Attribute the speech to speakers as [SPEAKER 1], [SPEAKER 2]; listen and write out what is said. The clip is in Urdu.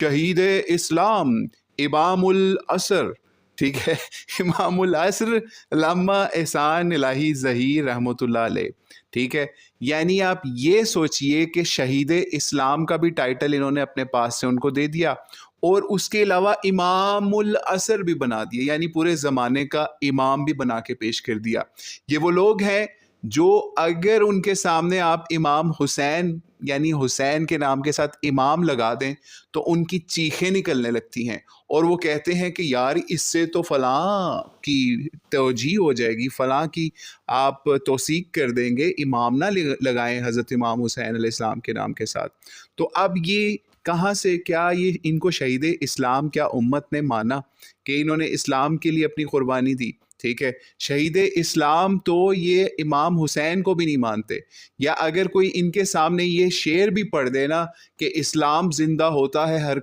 [SPEAKER 1] شہید اسلام امام العصر، ٹھیک ہے، امام العصر علامہ احسان الہی ظہیر رحمۃ اللہ علیہ، ٹھیک ہے۔ یعنی آپ یہ سوچئے کہ شہید اسلام کا بھی ٹائٹل انہوں نے اپنے پاس سے ان کو دے دیا، اور اس کے علاوہ امام العصر بھی بنا دیا، یعنی پورے زمانے کا امام بھی بنا کے پیش کر دیا۔ یہ وہ لوگ ہیں جو اگر ان کے سامنے آپ امام حسین یعنی حسین کے نام کے ساتھ امام لگا دیں تو ان کی چیخیں نکلنے لگتی ہیں، اور وہ کہتے ہیں کہ یار اس سے تو فلاں کی توجیہ ہو جائے گی، فلاں کی آپ توثیق کر دیں گے، امام نہ لگائیں حضرت امام حسین علیہ السلام کے نام کے ساتھ۔ تو اب یہ کہاں سے، کیا یہ ان کو شہید اسلام کیا امت نے مانا کہ انہوں نے اسلام کے لیے اپنی قربانی دی؟ ٹھیک ہے، شہید اسلام تو یہ امام حسین کو بھی نہیں مانتے، یا اگر کوئی ان کے سامنے یہ شعر بھی پڑھ دے نا کہ اسلام زندہ ہوتا ہے ہر